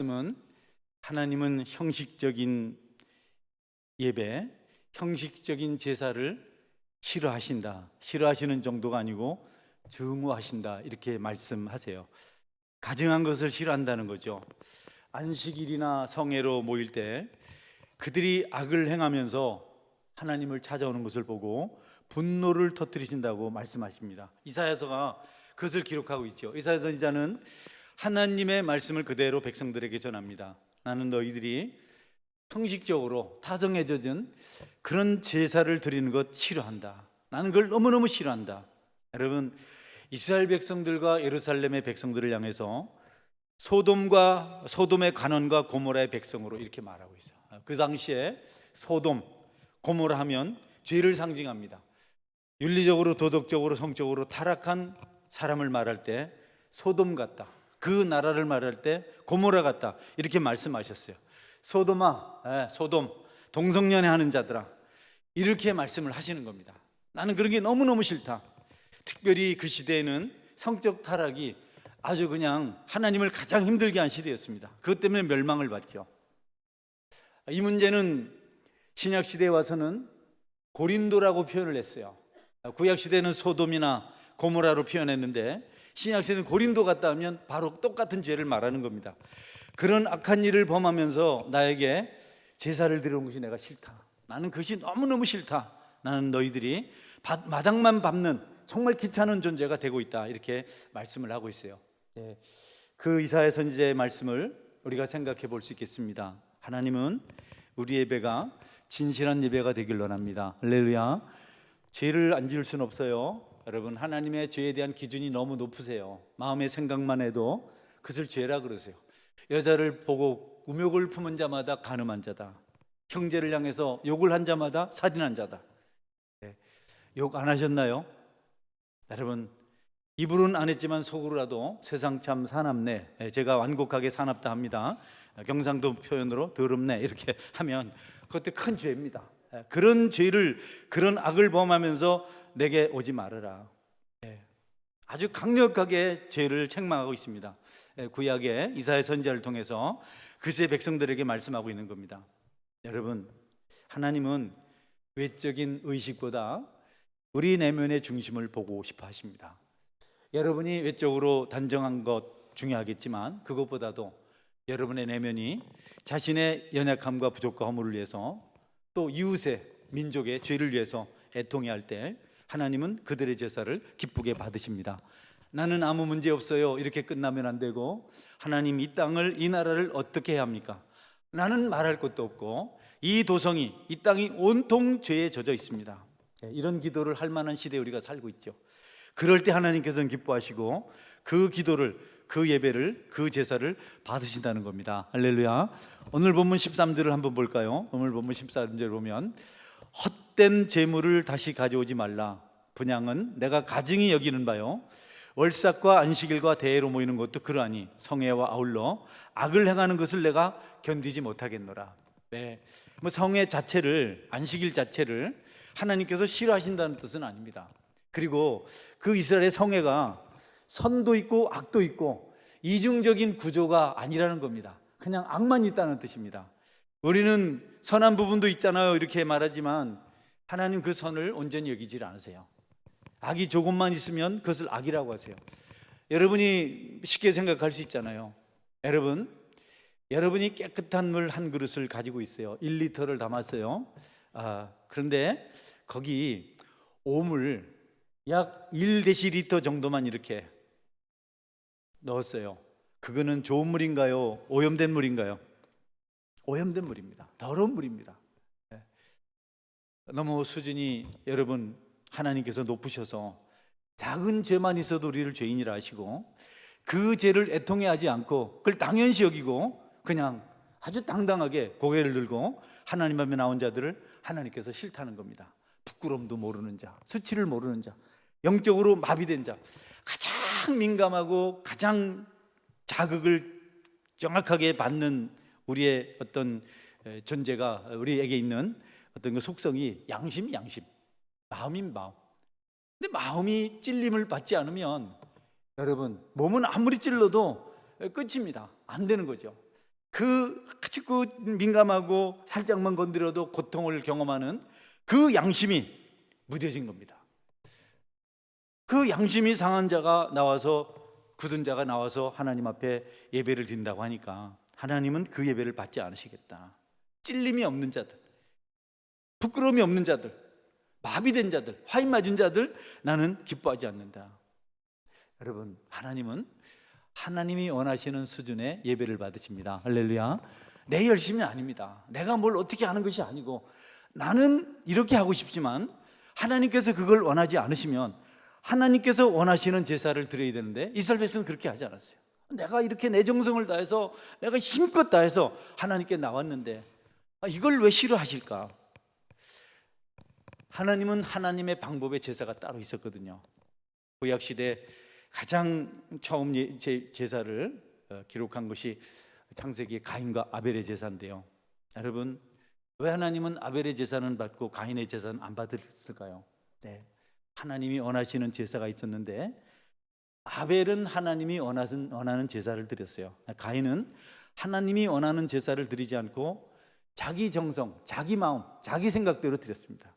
말씀은 하나님은 형식적인 예배, 형식적인 제사를 싫어하신다. 싫어하시는 정도가 아니고 증오하신다. 이렇게 말씀하세요. 가증한 것을 싫어한다는 거죠. 안식일이나 성회로 모일 때 그들이 악을 행하면서 하나님을 찾아오는 것을 보고 분노를 터뜨리신다고 말씀하십니다. 이사야서가 그것을 기록하고 있죠. 이사야 선지자는 하나님의 말씀을 그대로 백성들에게 전합니다. 나는 너희들이 형식적으로 타성에 젖은 그런 제사를 드리는 것 싫어한다. 나는 그걸 너무너무 싫어한다. 여러분, 이스라엘 백성들과 예루살렘의 백성들을 향해서 소돔의 간원과 고모라의 백성으로 이렇게 말하고 있어요. 그 당시에 소돔, 고모라 하면 죄를 상징합니다. 윤리적으로, 도덕적으로, 성적으로 타락한 사람을 말할 때 소돔 같다. 그 나라를 말할 때 고모라 같다. 이렇게 말씀하셨어요. 소돔아, 소돔, 동성연애하는 자들아, 이렇게 말씀을 하시는 겁니다. 나는 그런 게 너무너무 싫다. 특별히 그 시대에는 성적 타락이 아주 그냥 하나님을 가장 힘들게 한 시대였습니다. 그것 때문에 멸망을 받죠. 이 문제는 신약 시대에 와서는 고린도라고 표현을 했어요. 구약 시대는 소돔이나 고모라로 표현했는데 신약 시대는 고린도 갔다 하면 바로 똑같은 죄를 말하는 겁니다. 그런 악한 일을 범하면서 나에게 제사를 드리는 것이 내가 싫다. 나는 그것이 너무너무 싫다. 나는 너희들이 마당만 밟는 정말 귀찮은 존재가 되고 있다. 이렇게 말씀을 하고 있어요. 그 이사야 선지자의 말씀을 우리가 생각해 볼 수 있겠습니다. 하나님은 우리 예배가 진실한 예배가 되길 원합니다. 할렐루야. 죄를 안 지을 수는 없어요. 여러분, 하나님의 죄에 대한 기준이 너무 높으세요. 마음의 생각만 해도 그것을 죄라 그러세요. 여자를 보고 우욕을 품은 자마다 간음한 자다. 형제를 향해서 욕을 한 자마다 살인한 자다. 욕 안 하셨나요? 여러분, 입으로는 안 했지만 속으로라도 세상 참 사납네. 제가 완곡하게 사납다 합니다. 경상도 표현으로 더럽네 이렇게 하면 그것도 큰 죄입니다. 그런 죄를, 그런 악을 범하면서 내게 오지 말아라. 아주 강력하게 죄를 책망하고 있습니다. 구약의 이사야 선지자를 통해서 그새 백성들에게 말씀하고 있는 겁니다. 여러분, 하나님은 외적인 의식보다 우리 내면의 중심을 보고 싶어 하십니다. 여러분이 외적으로 단정한 것 중요하겠지만 그것보다도 여러분의 내면이 자신의 연약함과 부족과 허물을 위해서 또 이웃의 민족의 죄를 위해서 애통해할 때 하나님은 그들의 제사를 기쁘게 받으십니다. 나는 아무 문제 없어요 이렇게 끝나면 안 되고, 하나님 이 땅을, 이 나라를 어떻게 해야 합니까? 나는 말할 것도 없고 이 도성이, 이 땅이 온통 죄에 젖어 있습니다. 이런 기도를 할 만한 시대에 우리가 살고 있죠. 그럴 때 하나님께서는 기뻐하시고 그 기도를, 그 예배를, 그 제사를 받으신다는 겁니다. 할렐루야. 오늘 본문 13절을 한번 볼까요? 오늘 본문 13절 보면 헛된 재물을 다시 가져오지 말라. 분향은 내가 가증히 여기는 바요, 월삭과 안식일과 대회로 모이는 것도 그러하니 성회와 아울러 악을 행하는 것을 내가 견디지 못하겠노라. 성회 자체를, 안식일 자체를 하나님께서 싫어하신다는 뜻은 아닙니다. 그리고 그 이스라엘의 성회가 선도 있고 악도 있고 이중적인 구조가 아니라는 겁니다. 그냥 악만 있다는 뜻입니다. 우리는 선한 부분도 있잖아요 이렇게 말하지만 하나님 그 선을 온전히 여기질 않으세요. 악이 조금만 있으면 그것을 악이라고 하세요. 여러분이 쉽게 생각할 수 있잖아요. 여러분이 깨끗한 물 한 그릇을 가지고 있어요. 1리터를 담았어요. 그런데 거기 오물 약 1데시리터 정도만 이렇게 넣었어요. 그거는 좋은 물인가요? 오염된 물인가요? 오염된 물입니다. 더러운 물입니다. 너무 수준이 여러분 하나님께서 높으셔서 작은 죄만 있어도 우리를 죄인이라 하시고 그 죄를 애통해하지 않고 그걸 당연시 여기고 그냥 아주 당당하게 고개를 들고 하나님 앞에 나온 자들을 하나님께서 싫다는 겁니다. 부끄러움도 모르는 자, 수치를 모르는 자, 영적으로 마비된 자, 가장 민감하고 가장 자극을 정확하게 받는 우리의 어떤 존재가, 우리에게 있는 어떤 그 속성이 양심, 마음인 마음. 근데 마음이 찔림을 받지 않으면 여러분 몸은 아무리 찔러도 끝입니다. 안 되는 거죠. 그 아주 그 민감하고 살짝만 건드려도 고통을 경험하는 그 양심이 무뎌진 겁니다. 그 양심이 상한 자가 나와서, 굳은 자가 나와서 하나님 앞에 예배를 드린다고 하니까 하나님은 그 예배를 받지 않으시겠다. 찔림이 없는 자들, 부끄러움이 없는 자들, 마비된 자들, 화인 맞은 자들 나는 기뻐하지 않는다. 여러분, 하나님은 하나님이 원하시는 수준의 예배를 받으십니다. 할렐루야. 내 열심이 아닙니다. 내가 뭘 어떻게 하는 것이 아니고, 나는 이렇게 하고 싶지만 하나님께서 그걸 원하지 않으시면 하나님께서 원하시는 제사를 드려야 되는데, 이스라엘 백성은 그렇게 하지 않았어요. 내가 이렇게 내 정성을 다해서, 내가 힘껏 다해서 하나님께 나왔는데 이걸 왜 싫어하실까? 하나님은 하나님의 방법의 제사가 따로 있었거든요. 구약시대 가장 처음 제사를 기록한 것이 창세기 가인과 아벨의 제사인데요. 여러분, 왜 하나님은 아벨의 제사는 받고 가인의 제사는 안 받았을까요? 네, 하나님이 원하시는 제사가 있었는데, 아벨은 하나님이 원하는 제사를 드렸어요. 가인은 하나님이 원하는 제사를 드리지 않고 자기 정성, 자기 마음, 자기 생각대로 드렸습니다.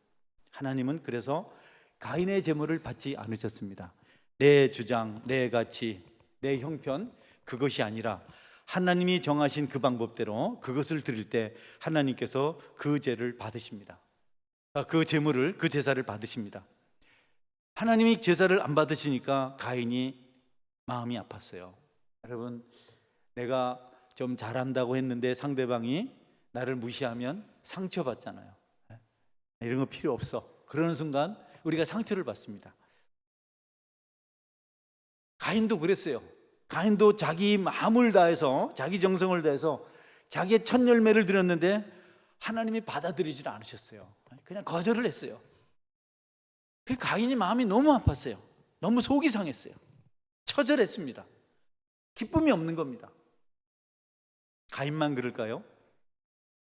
하나님은 그래서 가인의 제물을 받지 않으셨습니다. 내 주장, 내 가치, 내 형편, 그것이 아니라 하나님이 정하신 그 방법대로 그것을 드릴 때 하나님께서 그 제를 받으십니다. 그 제물을, 그 제사를 받으십니다. 하나님이 제사를 안 받으시니까 가인이 마음이 아팠어요. 여러분, 내가 좀 잘한다고 했는데 상대방이 나를 무시하면 상처받잖아요. 이런 거 필요 없어. 그러는 순간 우리가 상처를 받습니다. 가인도 그랬어요. 가인도 자기 마음을 다해서, 자기 정성을 다해서 자기의 첫 열매를 드렸는데 하나님이 받아들이질 않으셨어요. 그냥 거절을 했어요. 그 가인이 마음이 너무 아팠어요. 너무 속이 상했어요. 처절했습니다. 기쁨이 없는 겁니다. 가인만 그럴까요?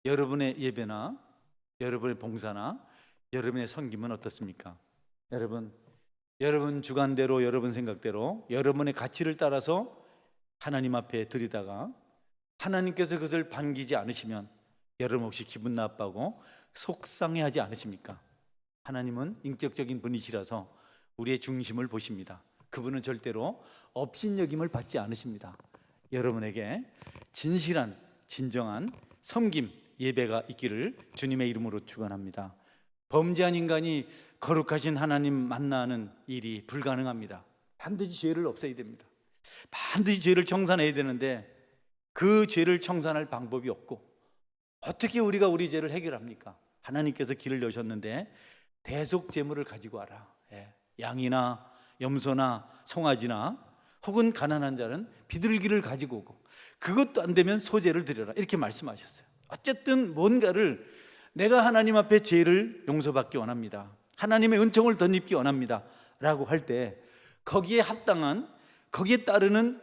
여러분의 예배나 여러분의 봉사나 여러분의 섬김은 어떻습니까? 여러분 주관대로, 여러분 생각대로, 여러분의 가치를 따라서 하나님 앞에 드리다가 하나님께서 그것을 반기지 않으시면 여러분 혹시 기분 나빠하고 속상해하지 않으십니까? 하나님은 인격적인 분이시라서 우리의 중심을 보십니다. 그분은 절대로 업신여김을 받지 않으십니다. 여러분에게 진실한, 진정한 섬김, 예배가 있기를 주님의 이름으로 축원합니다. 범죄한 인간이 거룩하신 하나님 만나는 일이 불가능합니다. 반드시 죄를 없애야 됩니다. 반드시 죄를 청산해야 되는데 그 죄를 청산할 방법이 없고, 어떻게 우리가 우리 죄를 해결합니까? 하나님께서 길을 여셨는데 대속 제물을 가지고 와라. 양이나 염소나 송아지나, 혹은 가난한 자는 비둘기를 가지고 오고, 그것도 안 되면 소제를 드려라, 이렇게 말씀하셨어요. 어쨌든 뭔가를, 내가 하나님 앞에 죄를 용서받기 원합니다, 하나님의 은총을 덧입기 원합니다 라고 할 때 거기에 합당한, 거기에 따르는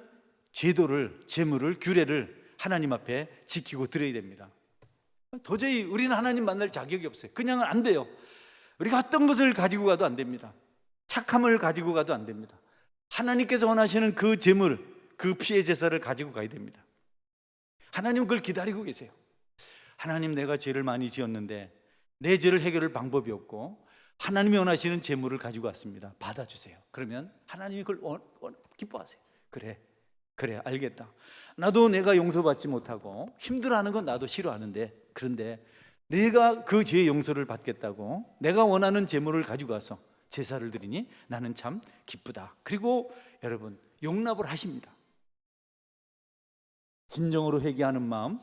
제도를, 제물을, 규례를 하나님 앞에 지키고 드려야 됩니다. 도저히 우리는 하나님 만날 자격이 없어요. 그냥은 안 돼요. 우리가 어떤 것을 가지고 가도 안 됩니다. 착함을 가지고 가도 안 됩니다. 하나님께서 원하시는 그 제물, 그 피의 제사를 가지고 가야 됩니다. 하나님은 그걸 기다리고 계세요. 하나님, 내가 죄를 많이 지었는데 내 죄를 해결할 방법이 없고 하나님이 원하시는 제물을 가지고 왔습니다. 받아주세요. 그러면 하나님이 그걸 기뻐하세요. 그래 알겠다. 나도 내가 용서받지 못하고 힘들어하는 건 나도 싫어하는데, 그런데 내가 그 죄의 용서를 받겠다고 내가 원하는 제물을 가지고 와서 제사를 드리니 나는 참 기쁘다. 그리고 여러분, 용납을 하십니다. 진정으로 회개하는 마음,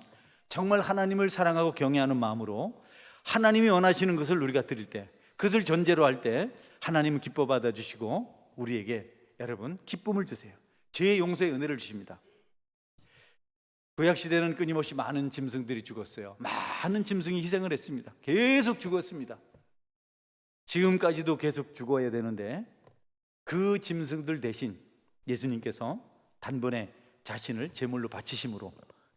정말 하나님을 사랑하고 경외하는 마음으로 하나님이 원하시는 것을 우리가 드릴 때, 그것을 전제로 할 때 하나님은 기뻐 받아주시고 우리에게 여러분 기쁨을 주세요. 죄의 용서의 은혜를 주십니다. 구약시대는 끊임없이 많은 짐승들이 죽었어요. 많은 짐승이 희생을 했습니다. 계속 죽었습니다. 지금까지도 계속 죽어야 되는데 그 짐승들 대신 예수님께서 단번에 자신을 제물로 바치심으로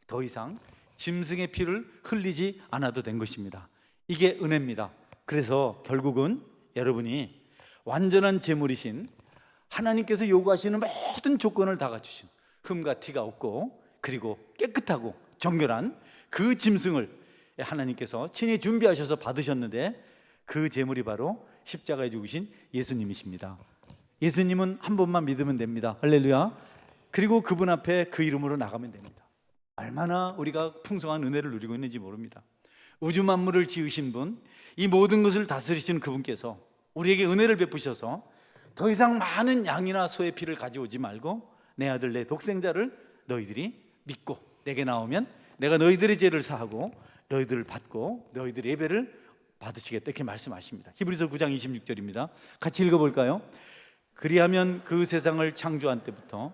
더 이상 짐승의 피를 흘리지 않아도 된 것입니다. 이게 은혜입니다. 그래서 결국은 여러분이 완전한 제물이신 하나님께서 요구하시는 모든 조건을 다 갖추신, 흠과 티가 없고 그리고 깨끗하고 정결한 그 짐승을 하나님께서 친히 준비하셔서 받으셨는데 그 제물이 바로 십자가에 죽으신 예수님이십니다. 예수님은 한 번만 믿으면 됩니다. 할렐루야. 그리고 그분 앞에 그 이름으로 나가면 됩니다. 얼마나 우리가 풍성한 은혜를 누리고 있는지 모릅니다. 우주 만물을 지으신 분, 이 모든 것을 다스리시는 그분께서 우리에게 은혜를 베푸셔서 더 이상 많은 양이나 소의 피를 가져오지 말고 내 아들 내 독생자를 너희들이 믿고 내게 나오면 내가 너희들의 죄를 사하고 너희들을 받고 너희들의 예배를 받으시겠다, 이렇게 말씀하십니다. 히브리서 9장 26절입니다. 같이 읽어볼까요? 그리하면 그 세상을 창조한 때부터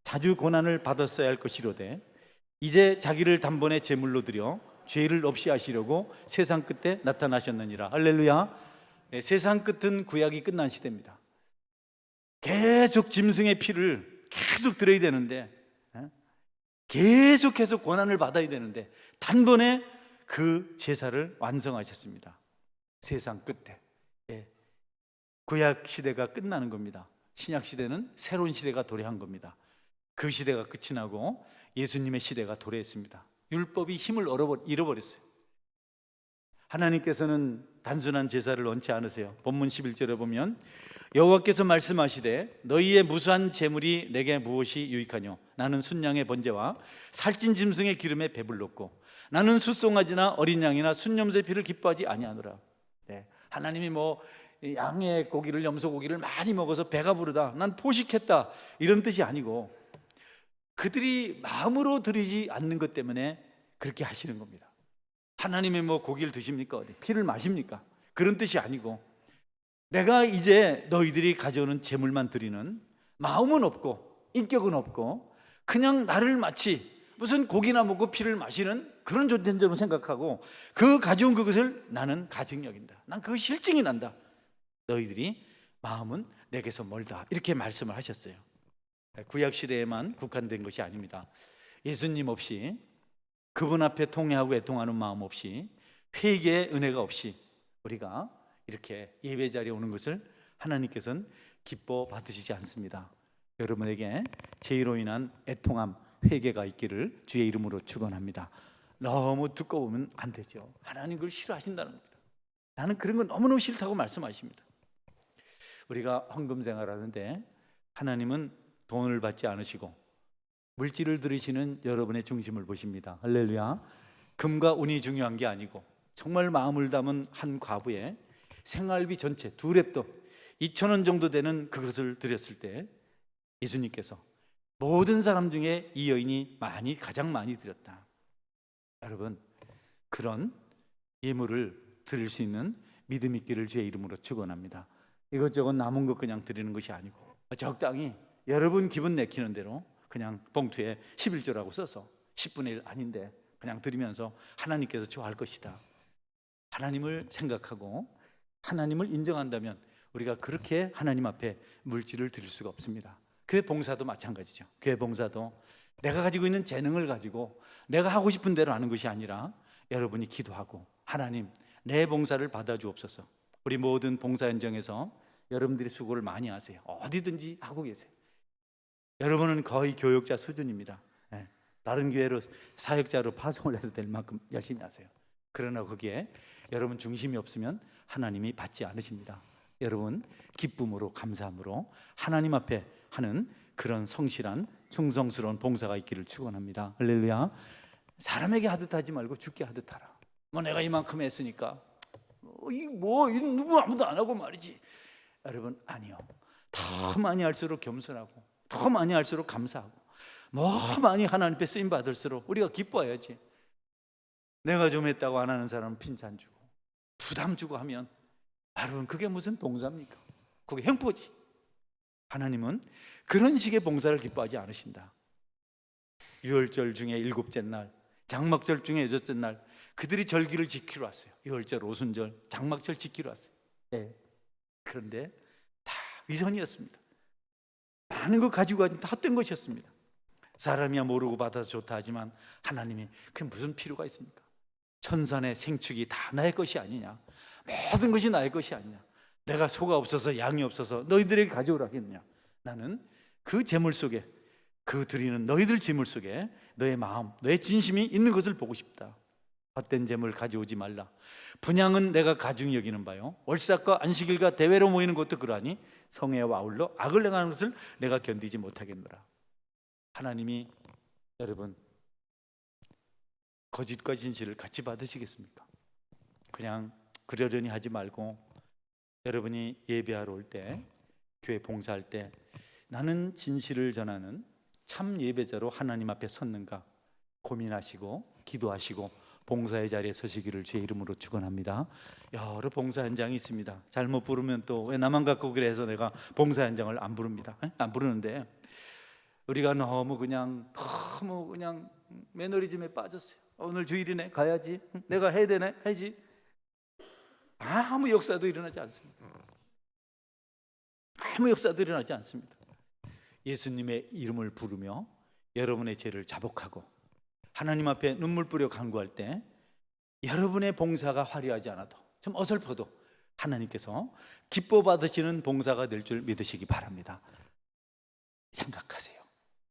자주 고난을 받았어야 할 것이로되 이제 자기를 단번에 제물로 드려 죄를 없이 하시려고 세상 끝에 나타나셨느니라. 할렐루야. 네, 세상 끝은 구약이 끝난 시대입니다. 계속 짐승의 피를 계속 드려야 되는데, 계속해서 고난을 받아야 되는데 단번에 그 제사를 완성하셨습니다. 세상 끝에. 구약 시대가 끝나는 겁니다. 신약 시대는 새로운 시대가 도래한 겁니다. 그 시대가 끝이 나고 예수님의 시대가 도래했습니다. 율법이 힘을 잃어버렸어요. 하나님께서는 단순한 제사를 원치 않으세요. 본문 11절에 보면 여호와께서 말씀하시되 너희의 무수한 제물이 내게 무엇이 유익하뇨? 나는 순양의 번제와 살찐 짐승의 기름에 배불렀고 나는 숫송아지나 어린 양이나 순염소의 피를 기뻐하지 아니하노라. 하나님이 양의 고기를, 염소 고기를 많이 먹어서 배가 부르다, 난 포식했다, 이런 뜻이 아니고 그들이 마음으로 드리지 않는 것 때문에 그렇게 하시는 겁니다. 하나님이 고기를 드십니까? 피를 마십니까? 그런 뜻이 아니고 내가 이제 너희들이 가져오는 제물만 드리는 마음은 없고 인격은 없고 그냥 나를 마치 무슨 고기나 먹고 피를 마시는 그런 존재로 생각하고 그 가져온 그것을 나는 가증 여긴다. 난 그 실증이 난다. 너희들이 마음은 내게서 멀다, 이렇게 말씀을 하셨어요. 구약 시대에만 국한된 것이 아닙니다. 예수님 없이, 그분 앞에 통회하고 애통하는 마음 없이, 회개의 은혜가 없이 우리가 이렇게 예배 자리에 오는 것을 하나님께서는 기뻐 받으시지 않습니다. 여러분에게 죄로 인한 애통함, 회개가 있기를 주의 이름으로 축원합니다. 너무 두꺼우면 안 되죠. 하나님 그걸 싫어하신다는 겁니다. 나는 그런 거 너무너무 싫다고 말씀하십니다. 우리가 헌금 생활하는데 하나님은 돈을 받지 않으시고 물질을 들이시는 여러분의 중심을 보십니다. 할렐루야. 금과 운이 중요한 게 아니고 정말 마음을 담은 한 과부의 생활비 전체 2랩돈 2,000원 정도 되는 그것을 드렸을 때 예수님께서 모든 사람 중에 이 여인이 가장 많이 드렸다. 여러분, 그런 예물을 드릴 수 있는 믿음 있기를 주의 이름으로 축원합니다. 이것저것 남은 것 그냥 드리는 것이 아니고 적당히 여러분 기분 내키는 대로 그냥 봉투에 11조라고 써서 10분의 1 아닌데 그냥 드리면서 하나님께서 좋아할 것이다. 하나님을 생각하고 하나님을 인정한다면 우리가 그렇게 하나님 앞에 물질을 드릴 수가 없습니다. 교회 봉사도 마찬가지죠. 교회 봉사도 내가 가지고 있는 재능을 가지고 내가 하고 싶은 대로 하는 것이 아니라 여러분이 기도하고 하나님 내 봉사를 받아주옵소서. 우리 모든 봉사 현장에서 여러분들이 수고를 많이 하세요. 어디든지 하고 계세요. 여러분은 거의 교역자 수준입니다. 다른 교회로 사역자로 파송을 해도 될 만큼 열심히 하세요. 그러나 거기에 여러분 중심이 없으면 하나님이 받지 않으십니다. 여러분 기쁨으로 감사함으로 하나님 앞에 하는 그런 성실한 충성스러운 봉사가 있기를 축원합니다. 할렐루야. 사람에게 하듯 하지 말고 주께 하듯 하라. 내가 이만큼 했으니까 누구 아무도 안 하고 말이지. 여러분 아니요. 더 많이 할수록 겸손하고 더 많이 할수록 감사하고 더 많이 하나님 앞에 쓰임 받을수록 우리가 기뻐해야지. 내가 좀 했다고 안 하는 사람은 핀잔 주고 부담 주고 하면 여러분 그게 무슨 봉사입니까? 그게 횡포지. 하나님은 그런 식의 봉사를 기뻐하지 않으신다. 유월절 중에 7째 날, 장막절 중에 6째 날 그들이 절기를 지키러 왔어요. 유월절, 오순절, 장막절 지키러 왔어요. 그런데 다 위선이었습니다. 많은 거 가지고 가진 다 헛된 것이었습니다. 사람이야 모르고 받아서 좋다 하지만 하나님이 그게 무슨 필요가 있습니까? 천산의 생축이 다 나의 것이 아니냐, 모든 것이 나의 것이 아니냐, 내가 소가 없어서 양이 없어서 너희들에게 가져오라 하겠느냐. 나는 그 재물 속에, 그 드리는 너희들 재물 속에 너의 마음, 너의 진심이 있는 것을 보고 싶다. 헛된 재물 가져오지 말라. 분향은 내가 가중히 여기는 바요, 월삭과 안식일과 대회로 모이는 것도 그러하니 성회와 아울러 악을 행하는 것을 내가 견디지 못하겠노라. 하나님이 여러분 거짓과 진실을 같이 받으시겠습니까? 그냥 그러려니 하지 말고 여러분이 예배하러 올 때, 교회 봉사할 때 나는 진실을 전하는 참 예배자로 하나님 앞에 섰는가 고민하시고 기도하시고 봉사의 자리에 서시기를 주의 이름으로 축원합니다. 여러 봉사 현장이 있습니다. 잘못 부르면 또 왜 나만 갖고 그래 해서 내가 봉사 현장을 안 부릅니다. 안 부르는데 우리가 너무 그냥 매너리즘에 빠졌어요. 오늘 주일이네, 가야지. 내가 해야 되네, 해야지. 아무 역사도 일어나지 않습니다. 아무 역사도 일어나지 않습니다. 예수님의 이름을 부르며 여러분의 죄를 자복하고 하나님 앞에 눈물 뿌려 간구할 때 여러분의 봉사가 화려하지 않아도 좀 어설퍼도 하나님께서 기뻐 받으시는 봉사가 될 줄 믿으시기 바랍니다. 생각하세요.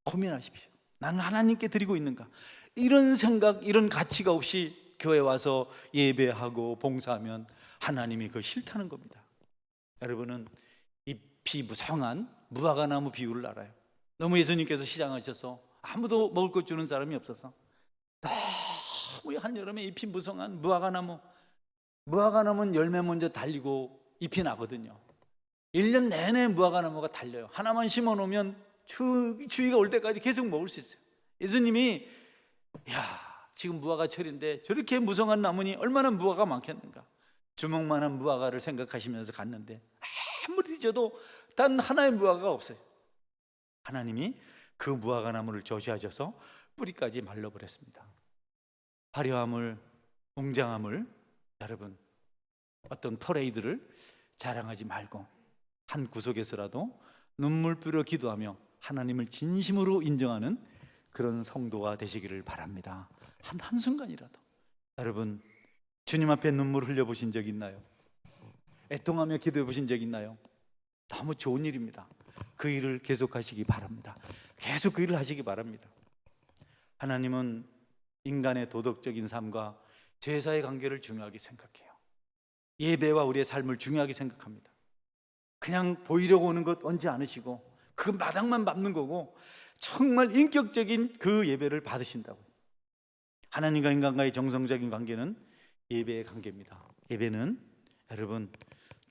고민하십시오. 나는 하나님께 드리고 있는가? 이런 생각, 이런 가치가 없이 교회 와서 예배하고 봉사하면 하나님이 그걸 싫다는 겁니다. 여러분은 이 비무성한 무화과나무 비유를 알아요. 너무 예수님께서 시장하셔서 아무도 먹을 것 주는 사람이 없어서 너무 한여름에 잎이 무성한 무화과나무는 열매 먼저 달리고 잎이 나거든요. 1년 내내 무화과나무가 달려요. 하나만 심어 놓으면 추위가 올 때까지 계속 먹을 수 있어요. 예수님이 지금 무화과철인데 저렇게 무성한 나무니 얼마나 무화과가 많겠는가. 주먹만한 무화과를 생각하시면서 갔는데 아무리 뒤져도 단 하나의 무화과가 없어요. 하나님이 그 무화과 나무를 저주하셔서 뿌리까지 말려버렸습니다. 화려함을, 웅장함을, 여러분 어떤 퍼레이드를 자랑하지 말고 한 구석에서라도 눈물 뿌려 기도하며 하나님을 진심으로 인정하는 그런 성도가 되시기를 바랍니다. 한순간이라도 여러분 주님 앞에 눈물 흘려보신 적 있나요? 애통하며 기도해 보신 적 있나요? 너무 좋은 일입니다. 그 일을 계속하시기 바랍니다. 계속 그 일을 하시기 바랍니다. 하나님은 인간의 도덕적인 삶과 제사의 관계를 중요하게 생각해요. 예배와 우리의 삶을 중요하게 생각합니다. 그냥 보이려고 오는 것 원치 않으시고 그 마당만 밟는 거고 정말 인격적인 그 예배를 받으신다고. 하나님과 인간과의 정성적인 관계는 예배의 관계입니다. 예배는 여러분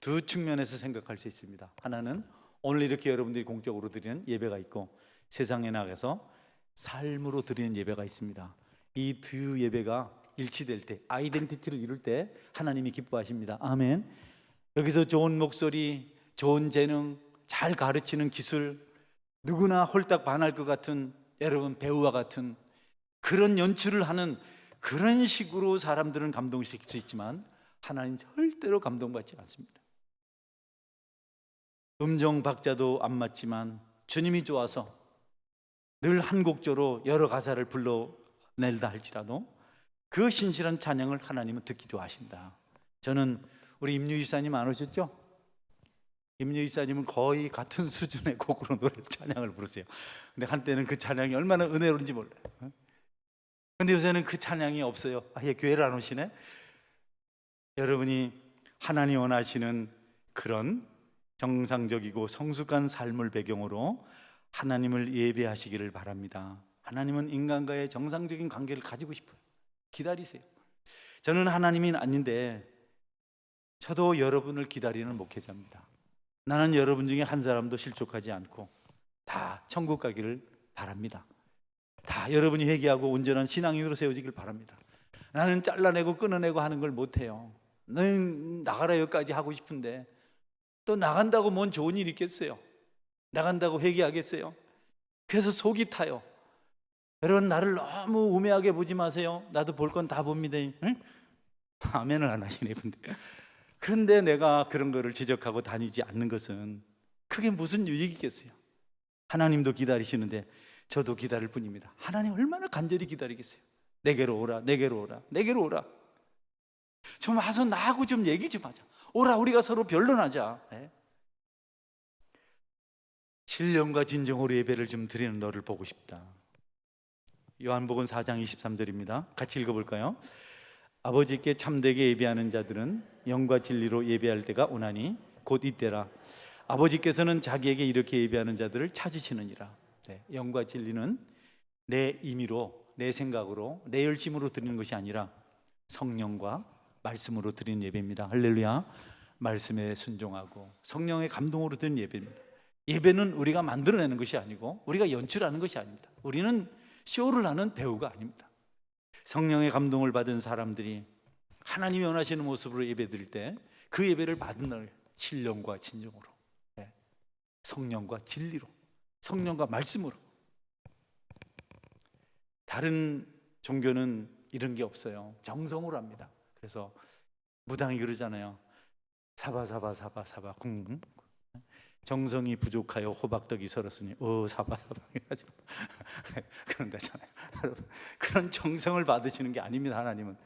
두 측면에서 생각할 수 있습니다. 하나는 오늘 이렇게 여러분들이 공적으로 드리는 예배가 있고 세상에 나가서 삶으로 드리는 예배가 있습니다. 이 두 예배가 일치될 때, 아이덴티티를 이룰 때 하나님이 기뻐하십니다. 아멘. 여기서 좋은 목소리, 좋은 재능, 잘 가르치는 기술, 누구나 홀딱 반할 것 같은 여러분 배우와 같은 그런 연출을 하는 그런 식으로 사람들은 감동시킬 수 있지만 하나님 절대로 감동받지 않습니다. 음정 박자도 안 맞지만 주님이 좋아서 늘 한 곡조로 여러 가사를 불러낼다 할지라도 그 신실한 찬양을 하나님은 듣기 좋아하신다. 저는 우리 임유 집사님 안 오셨죠? 임유 집사님은 거의 같은 수준의 곡으로 노래 찬양을 부르세요. 근데 한때는 그 찬양이 얼마나 은혜로운지 몰라요. 근데 요새는 그 찬양이 없어요. 아예 교회를 안 오시네. 여러분이 하나님 원하시는 그런 정상적이고 성숙한 삶을 배경으로 하나님을 예배하시기를 바랍니다. 하나님은 인간과의 정상적인 관계를 가지고 싶어요. 기다리세요. 저는 하나님이 아닌데 저도 여러분을 기다리는 목회자입니다. 나는 여러분 중에 한 사람도 실족하지 않고 다 천국 가기를 바랍니다. 다 여러분이 회개하고 온전한 신앙인으로 세워지길 바랍니다. 나는 잘라내고 끊어내고 하는 걸 못해요. 너는 나가라 여기까지 하고 싶은데 또 나간다고 뭔 좋은 일 있겠어요? 나간다고 회개하겠어요? 그래서 속이 타요. 여러분 나를 너무 우매하게 보지 마세요. 나도 볼 건 다 봅니다. 응? 아멘을 안 하시네 분들. 그런데 내가 그런 거를 지적하고 다니지 않는 것은 그게 무슨 유익이겠어요? 하나님도 기다리시는데 저도 기다릴 뿐입니다. 하나님 얼마나 간절히 기다리겠어요? 내게로 오라, 내게로 오라, 내게로 오라. 좀 와서 나하고 좀 얘기 좀 하자. 오라, 우리가 서로 변론하자. 네? 신령과 진정으로 예배를 좀 드리는 너를 보고 싶다. 요한복음 4장 23절입니다. 같이 읽어볼까요? 아버지께 참되게 예배하는 자들은 영과 진리로 예배할 때가 오나니 곧 이때라. 아버지께서는 자기에게 이렇게 예배하는 자들을 찾으시느니라. 네, 영과 진리는 내 임의로, 내 생각으로, 내 열심으로 드리는 것이 아니라 성령과 말씀으로 드리는 예배입니다. 할렐루야. 말씀에 순종하고 성령의 감동으로 드리는 예배입니다. 예배는 우리가 만들어내는 것이 아니고 우리가 연출하는 것이 아닙니다. 우리는 쇼를 하는 배우가 아닙니다. 성령의 감동을 받은 사람들이 하나님이 원하시는 모습으로 예배 드릴 때 그 예배를 받는 날 신령과 진정으로, 성령과 진리로, 성령과 말씀으로. 다른 종교는 이런 게 없어요. 정성으로 합니다. 그래서 무당이 그러잖아요. 사바사바사바사바 궁. 정성이 부족하여 호박떡이 설었으니 사바사바 해가지고 그런다잖아요. 여러분, 그런 정성을 받으시는 게 아닙니다. 하나님은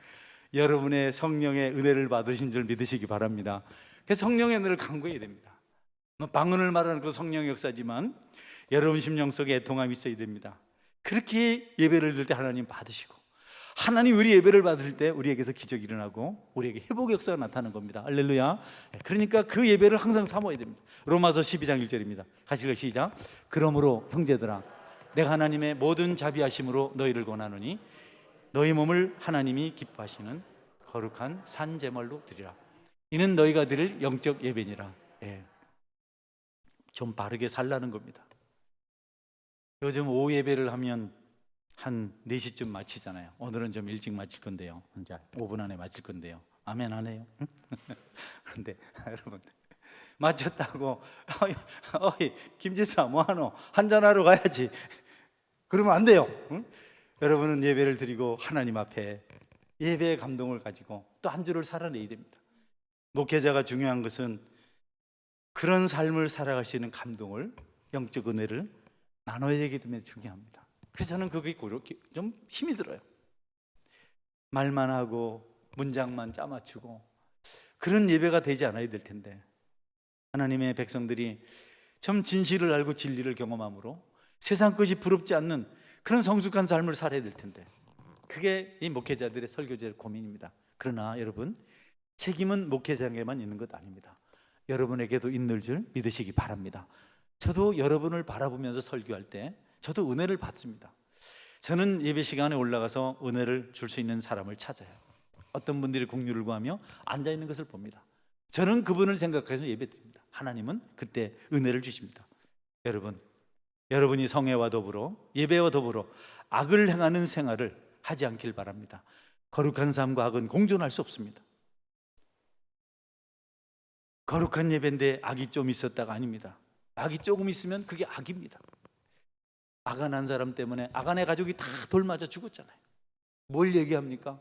여러분의 성령의 은혜를 받으신 줄 믿으시기 바랍니다. 그래서 성령의 은혜를 간구해야 됩니다. 방언을 말하는 그 성령의 역사지만 여러분 심령 속에 애통함이 있어야 됩니다. 그렇게 예배를 드릴 때 하나님 받으시고, 하나님 우리 예배를 받을 때 우리에게서 기적이 일어나고 우리에게 회복의 역사가 나타나는 겁니다. 할렐루야. 그러니까 그 예배를 항상 삼아야 됩니다. 로마서 12장 1절입니다. 같이 읽어 시작. 그러므로 형제들아, 내가 하나님의 모든 자비하심으로 너희를 권하노니 너희 몸을 하나님이 기뻐하시는 거룩한 산제물로 드리라. 이는 너희가 드릴 영적 예배니라. 좀 바르게 살라는 겁니다. 요즘 오후 예배를 하면 한 4시쯤 마치잖아요. 오늘은 좀 일찍 마칠 건데요. 이제 5분 안에 마칠 건데요. 아멘 안 해요? 그런데 여러분, 마쳤다고 어이 김지사 뭐하노? 한잔하러 가야지. 그러면 안 돼요. 응? 여러분은 예배를 드리고 하나님 앞에 예배의 감동을 가지고 또 한 주를 살아내야 됩니다. 목회자가 중요한 것은 그런 삶을 살아갈 수 있는 감동을, 영적 은혜를 나눠야 되기 때문에 중요합니다. 그래서 저는 그게 좀 힘이 들어요. 말만 하고 문장만 짜맞추고 그런 예배가 되지 않아야 될 텐데, 하나님의 백성들이 좀 진실을 알고 진리를 경험함으로 세상 것이 부럽지 않는 그런 성숙한 삶을 살아야 될 텐데, 그게 이 목회자들의 설교제의 고민입니다. 그러나 여러분, 책임은 목회자에게만 있는 것 아닙니다. 여러분에게도 있는 줄 믿으시기 바랍니다. 저도 여러분을 바라보면서 설교할 때 저도 은혜를 받습니다. 저는 예배 시간에 올라가서 은혜를 줄 수 있는 사람을 찾아요. 어떤 분들이 국류를 구하며 앉아있는 것을 봅니다. 저는 그분을 생각해서 예배 드립니다. 하나님은 그때 은혜를 주십니다. 여러분이 성회와 더불어, 예배와 더불어 악을 행하는 생활을 하지 않길 바랍니다. 거룩한 삶과 악은 공존할 수 없습니다. 거룩한 예배인데 악이 좀 있었다가 아닙니다. 악이 조금 있으면 그게 악입니다. 아간한 사람 때문에 아간의 가족이 다 돌 맞아 죽었잖아요. 뭘 얘기합니까?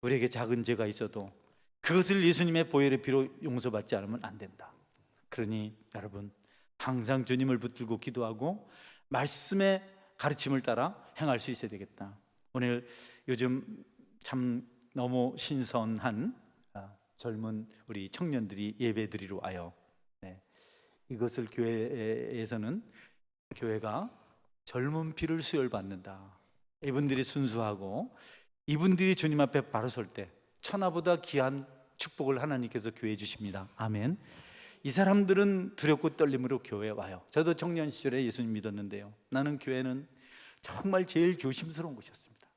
우리에게 작은 죄가 있어도 그것을 예수님의 보혈의 피로 용서받지 않으면 안 된다. 그러니 여러분, 항상 주님을 붙들고 기도하고 말씀의 가르침을 따라 행할 수 있어야 되겠다. 오늘 요즘 참 너무 신선한 젊은 우리 청년들이 예배 드리러 와요. 이것을 교회에서는 교회가 젊은 피를 수혈받는다. 이분들이 순수하고 이분들이 주님 앞에 바로 설 때 천하보다 귀한 축복을 하나님께서 교회에 주십니다. 아멘. 이 사람들은 두렵고 떨림으로 교회에 와요. 저도 청년 시절에 예수님 믿었는데요, 나는 교회는 정말 제일 조심스러운 곳이었습니다.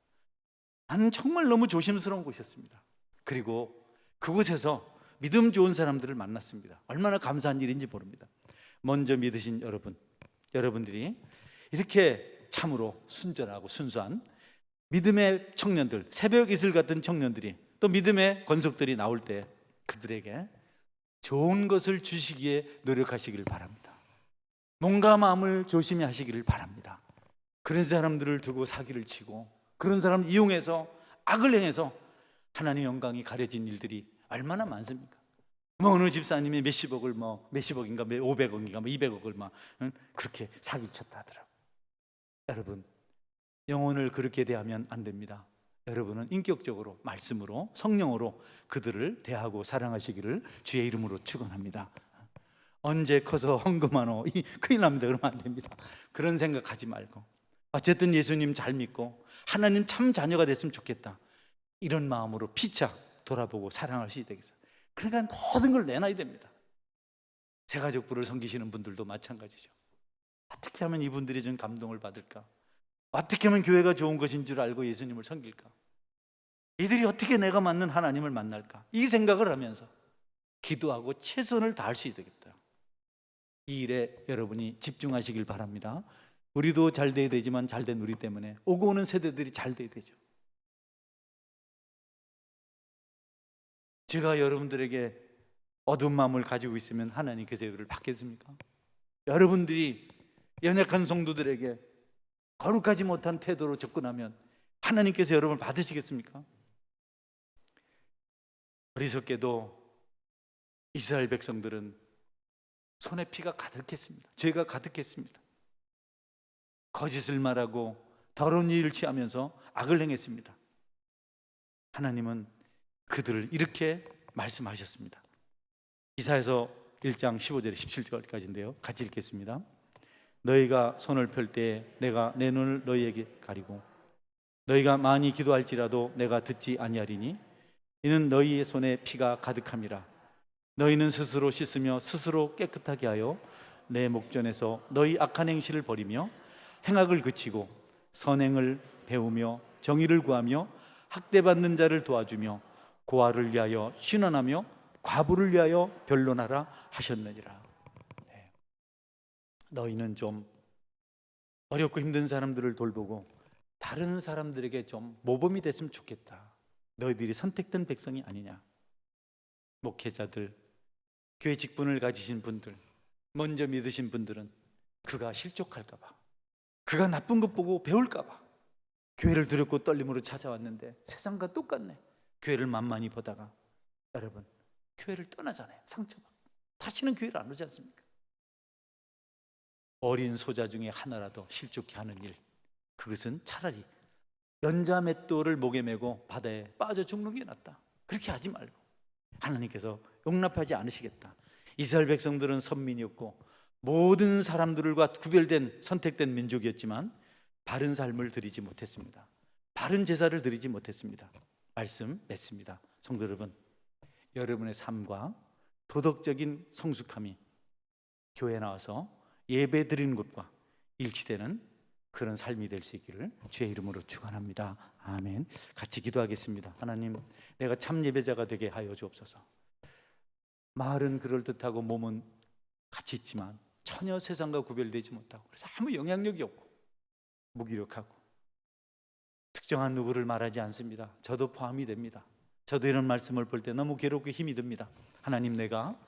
나는 정말 너무 조심스러운 곳이었습니다. 그리고 그곳에서 믿음 좋은 사람들을 만났습니다. 얼마나 감사한 일인지 모릅니다. 먼저 믿으신 여러분들이 이렇게 참으로 순전하고 순수한 믿음의 청년들, 새벽 이슬 같은 청년들이, 또 믿음의 권속들이 나올 때 그들에게 좋은 것을 주시기에 노력하시기를 바랍니다. 몸과 마음을 조심히 하시기를 바랍니다. 그런 사람들을 두고 사기를 치고 그런 사람을 이용해서 악을 행해서 하나님의 영광이 가려진 일들이 얼마나 많습니까? 어느 집사님이 몇십억을 몇십억인가 500억인가 200억을 그렇게 사기쳤다 하더라고요. 여러분, 영혼을 그렇게 대하면 안 됩니다. 여러분은 인격적으로 말씀으로 성령으로 그들을 대하고 사랑하시기를 주의 이름으로 축원합니다. 언제 커서 헌금하노? 큰일 납니다. 그러면 안 됩니다. 그런 생각하지 말고 어쨌든 예수님 잘 믿고 하나님 참 자녀가 됐으면 좋겠다. 이런 마음으로 피차 돌아보고 사랑할 수 있겠어요. 그러니까 모든 걸 내놔야 됩니다. 새가족부를 섬기시는 분들도 마찬가지죠. 어떻게 하면 이분들이 좀 감동을 받을까? 어떻게 하면 교회가 좋은 것인 줄 알고 예수님을 섬길까? 이들이 어떻게 내가 맞는 하나님을 만날까? 이 생각을 하면서 기도하고 최선을 다할 수 있겠다. 이 일에 여러분이 집중하시길 바랍니다. 우리도 잘 돼야 되지만 잘된 우리 때문에 오고 오는 세대들이 잘 돼야 되죠. 제가 여러분들에게 어두운 마음을 가지고 있으면 하나님께서 이들을 받겠습니까? 여러분들이 연약한 성도들에게 거룩하지 못한 태도로 접근하면 하나님께서 여러분을 받으시겠습니까? 어리석게도 이스라엘 백성들은 손에 피가 가득했습니다. 죄가 가득했습니다. 거짓을 말하고 더러운 일을 취하면서 악을 행했습니다. 하나님은 그들을 이렇게 말씀하셨습니다. 이사야서 1장 15절에 17절까지인데요. 같이 읽겠습니다. 너희가 손을 펼 때에 내가 내 눈을 너희에게 가리고 너희가 많이 기도할지라도 내가 듣지 아니하리니 이는 너희의 손에 피가 가득함이라. 너희는 스스로 씻으며 스스로 깨끗하게 하여 내 목전에서 너희 악한 행실을 버리며 행악을 그치고 선행을 배우며 정의를 구하며 학대받는 자를 도와주며 고아를 위하여 신원하며 과부를 위하여 변론하라 하셨느니라. 네. 너희는 좀 어렵고 힘든 사람들을 돌보고 다른 사람들에게 좀 모범이 됐으면 좋겠다. 너희들이 선택된 백성이 아니냐. 목회자들, 교회 직분을 가지신 분들, 먼저 믿으신 분들은 그가 실족할까 봐, 그가 나쁜 것 보고 배울까 봐 교회를 두렵고 떨림으로 찾아왔는데 세상과 똑같네. 교회를 만만히 보다가 여러분 교회를 떠나잖아요. 상처받고 다시는 교회를 안 오지 않습니까? 어린 소자 중에 하나라도 실족해 하는 일, 그것은 차라리 연자맷돌을 목에 메고 바다에 빠져 죽는 게 낫다. 그렇게 하지 말고 하나님께서 용납하지 않으시겠다. 이스라엘 백성들은 선민이었고 모든 사람들과 구별된 선택된 민족이었지만 바른 삶을 드리지 못했습니다. 바른 제사를 드리지 못했습니다. 말씀 맺습니다. 성도 여러분, 여러분의 삶과 도덕적인 성숙함이 교회에 나와서 예배 드리는 것과 일치되는 그런 삶이 될 수 있기를 주의 이름으로 축원합니다. 아멘. 같이 기도하겠습니다. 하나님, 내가 참 예배자가 되게 하여 주옵소서. 말은 그럴듯하고 몸은 같이 있지만 전혀 세상과 구별되지 못하고 그래서 아무 영향력이 없고 무기력하고 특정한 누구를 말하지 않습니다. 저도 포함이 됩니다. 저도 이런 말씀을 볼 때 너무 괴롭고 힘이 듭니다. 하나님, 내가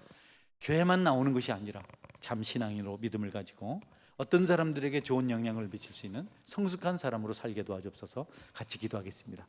교회만 나오는 것이 아니라 참 신앙인으로 믿음을 가지고 어떤 사람들에게 좋은 영향을 미칠 수 있는 성숙한 사람으로 살게 도와주옵소서. 같이 기도하겠습니다.